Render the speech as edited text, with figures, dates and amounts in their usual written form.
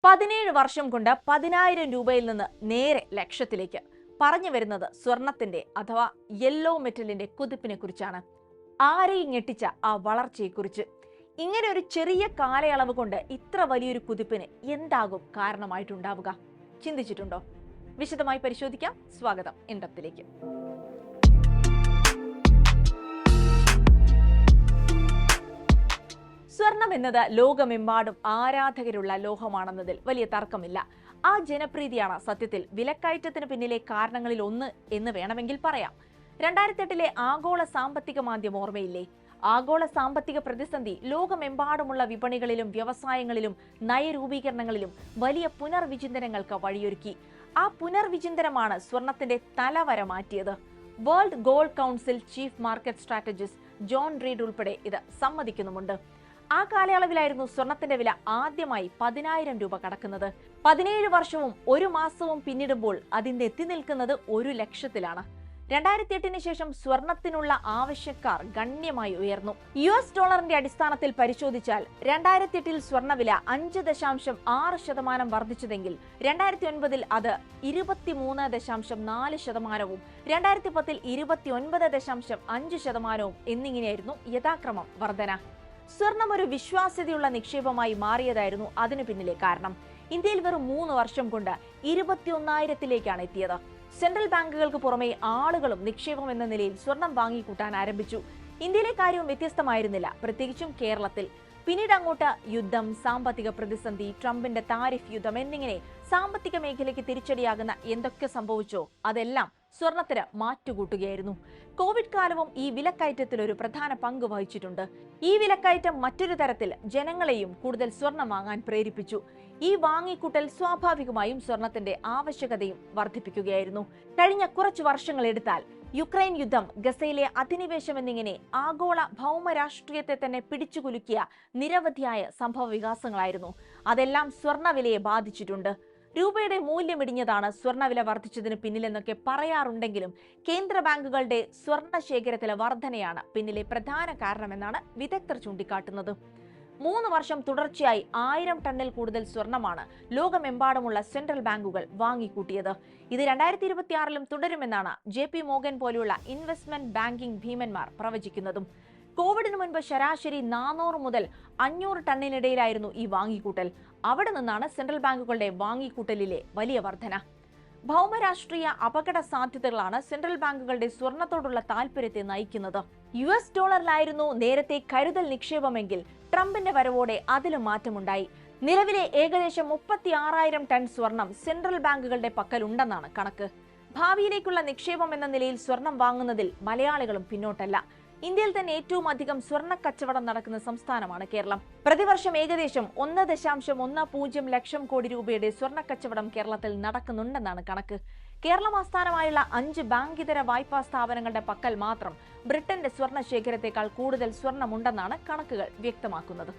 17 വർഷം കൊണ്ട് 10,000 രൂപയിൽ നിന്ന് നേരെ ലക്ഷത്തിലേക്ക് പറഞ്ഞു വരുന്നത് സ്വർണത്തിന്റെ അഥവാ യെല്ലോ മെറ്റലിന്റെ കുതിപ്പിനെ കുറിച്ചാണ്. ആരെയും ഞെട്ടിച്ച ആ വളർച്ചയെക്കുറിച്ച്. ഇങ്ങനെ ഒരു ചെറിയ കാലയളവ് കൊണ്ട് ഇത്ര വലിയൊരു കുതിപ്പിന് എന്താകും കാരണമായിട്ടുണ്ടാവുക? ചിന്തിച്ചിട്ടുണ്ടോ? വിശദമായി പരിശോധിക്കാം. സ്വാഗതം ഇൻഡെപ്തിലേക്ക്. സ്വർണം എന്നത് ലോകമെമ്പാടും ആരാധകരുള്ള ലോഹമാണെന്നതിൽ വലിയ തർക്കമില്ല. ആ ജനപ്രീതിയാണ് സത്യത്തിൽ വിലക്കയറ്റത്തിന് പിന്നിലെ കാരണങ്ങളിൽ ഒന്ന് എന്ന് വേണമെങ്കിൽ പറയാം. 2008 ആഗോള സാമ്പത്തിക മാന്ദ്യം ഓർമ്മയില്ലേ? ആഗോള സാമ്പത്തിക പ്രതിസന്ധി ലോകമെമ്പാടുമുള്ള വിപണികളിലും വ്യവസായങ്ങളിലും നയരൂപീകരണങ്ങളിലും വലിയ പുനർവിചിന്തനങ്ങൾക്ക് വഴിയൊരുക്കി. ആ പുനർവിചിന്തനമാണ് സ്വർണത്തിന്റെ തലവര മാറ്റിയത്. World gold council chief market strategist John read ഉൾപ്പെടെ ഇത് സമ്മതിക്കുന്നുമുണ്ട്. ആ കാലയളവിലായിരുന്നു സ്വർണത്തിന്റെ വില ആദ്യമായി 10,000 രൂപ കടക്കുന്നത്. 17 വർഷവും 1 മാസവും പിന്നിടുമ്പോൾ അതിന്റെ എത്തി നിൽക്കുന്നത് 1 ലക്ഷത്തിലാണ്. 2008 ശേഷം സ്വർണത്തിനുള്ള ആവശ്യക്കാർ ഗണ്യമായി ഉയർന്നു. US ഡോളറിന്റെ അടിസ്ഥാനത്തിൽ പരിശോധിച്ചാൽ 2008 സ്വർണ്ണവില 5.6% വർദ്ധിച്ചതെങ്കിൽ 2009 അത് 23.4%, 2010 29.5% എന്നിങ്ങനെയായിരുന്നു യഥാക്രമം വർധന. സ്വർണം ഒരു വിശ്വാസ്യതയുള്ള നിക്ഷേപമായി മാറിയതായിരുന്നു അതിനു പിന്നിലെ കാരണം. ഇന്ത്യയിൽ വെറും 3 വർഷം കൊണ്ട് 21,000-ത്തിലേക്കാണ് എത്തിയത്. സെൻട്രൽ ബാങ്കുകൾക്ക് പുറമെ ആളുകളും നിക്ഷേപം എന്ന നിലയിൽ സ്വർണം വാങ്ങിക്കൂട്ടാൻ ആരംഭിച്ചു. ഇന്ത്യയിലെ കാര്യവും വ്യത്യസ്തമായിരുന്നില്ല, പ്രത്യേകിച്ചും കേരളത്തിൽ. പിന്നീട് അങ്ങോട്ട് യുദ്ധം, സാമ്പത്തിക പ്രതിസന്ധി, ട്രംപിന്റെ താരിഫ് യുദ്ധം എന്നിങ്ങനെ സാമ്പത്തിക മേഖലയ്ക്ക് തിരിച്ചടിയാകുന്ന എന്തൊക്കെ സംഭവിച്ചോ അതെല്ലാം സ്വർണത്തിന് മാറ്റുകൂട്ടുകയായിരുന്നു. കോവിഡ് കാലവും ഈ വിലക്കയറ്റത്തിൽ ഒരു പ്രധാന പങ്ക് വഹിച്ചിട്ടുണ്ട്. ഈ വിലക്കയറ്റം മറ്റൊരു തരത്തിൽ ജനങ്ങളെയും കൂടുതൽ സ്വർണം വാങ്ങാൻ പ്രേരിപ്പിച്ചു. ഈ വാങ്ങിക്കൂട്ടൽ സ്വാഭാവികമായും സ്വർണത്തിന്റെ ആവശ്യകതയും വർദ്ധിപ്പിക്കുകയായിരുന്നു. കഴിഞ്ഞ കുറച്ചു വർഷങ്ങൾ എടുത്താൽ യുക്രൈൻ യുദ്ധം, ഗസയിലെ അധിനിവേശം എന്നിങ്ങനെ ആഗോള ഭൗമരാഷ്ട്രീയത്തെ തന്നെ പിടിച്ചുകുലുക്കിയ നിരവധിയായ സംഭവ വികാസങ്ങളായിരുന്നു. അതെല്ലാം സ്വർണ്ണവിലയെ ബാധിച്ചിട്ടുണ്ട്. രൂപയുടെ മൂല്യമിടിഞ്ഞതാണ് സ്വർണ്ണവില വർദ്ധിച്ചതിന് പിന്നിലെന്നൊക്കെ പറയാറുണ്ടെങ്കിലും കേന്ദ്ര ബാങ്കുകളുടെ സ്വർണ്ണ ശേഖരത്തിലെ വർധനയാണ് പിന്നിലെ പ്രധാന കാരണമെന്നാണ് വിദഗ്ധർ ചൂണ്ടിക്കാട്ടുന്നത്. 3 വർഷം തുടർച്ചയായി 1000 ടണ്ണിൽ കൂടുതൽ സ്വർണമാണ് ലോകമെമ്പാടുമുള്ള സെൻട്രൽ ബാങ്കുകൾ വാങ്ങിക്കൂട്ടിയത്. ഇത് 2026 തുടരുമെന്നാണ് JP മോർഗൻ പോലെയുള്ള ഇൻവെസ്റ്റ്മെന്റ് ബാങ്കിംഗ് ഭീമന്മാർ പ്രവചിക്കുന്നതും. കോവിഡിന് മുൻപ് ശരാശരി 400 മുതൽ 500 ടണ്ണിനിടയിലായിരുന്നു ഈ വാങ്ങിക്കൂട്ടൽ. അവിടെ നിന്നാണ് സെൻട്രൽ ബാങ്കുകളുടെ വാങ്ങിക്കൂട്ടലിലെ വലിയ വർധന. ഭൗമരാഷ്ട്രീയ അപകട സാധ്യതകളാണ് സെൻട്രൽ ബാങ്കുകളുടെ സ്വർണത്തോടുള്ള താല്പര്യത്തെ നയിക്കുന്നത്. US ഡോളറിലായിരുന്നു നേരത്തെ കരുതൽ നിക്ഷേപമെങ്കിൽ ട്രംപിന്റെ വരവോടെ അതിലും മാറ്റമുണ്ടായി. നിലവിലെ ഏകദേശം 36,000 ടൺ സ്വർണം സെൻട്രൽ ബാങ്കുകളുടെ പക്കലുണ്ടെന്നാണ് കണക്ക്. ഭാവിയിലേക്കുള്ള നിക്ഷേപം എന്ന നിലയിൽ സ്വർണം വാങ്ങുന്നതിൽ മലയാളികളും പിന്നോട്ടല്ല. ഇന്ത്യയിൽ തന്നെ ഏറ്റവും അധികം സ്വർണ്ണ കച്ചവടം നടക്കുന്ന സംസ്ഥാനമാണ് കേരളം. പ്രതിവർഷം ഏകദേശം 1.10 ലക്ഷം കോടി രൂപയുടെ സ്വർണ്ണ കച്ചവടം കേരളത്തിൽ നടക്കുന്നുണ്ടെന്നാണ് കണക്ക്. കേരളം ആസ്ഥാനമായുള്ള 5 ബാങ്കിതര വായ്പാ സ്ഥാപനങ്ങളുടെ പക്കൽ മാത്രം ബ്രിട്ടന്റെ സ്വർണ്ണ ശേഖരത്തെക്കാൾ കൂടുതൽ സ്വർണമുണ്ടെന്നാണ് കണക്കുകൾ വ്യക്തമാക്കുന്നത്.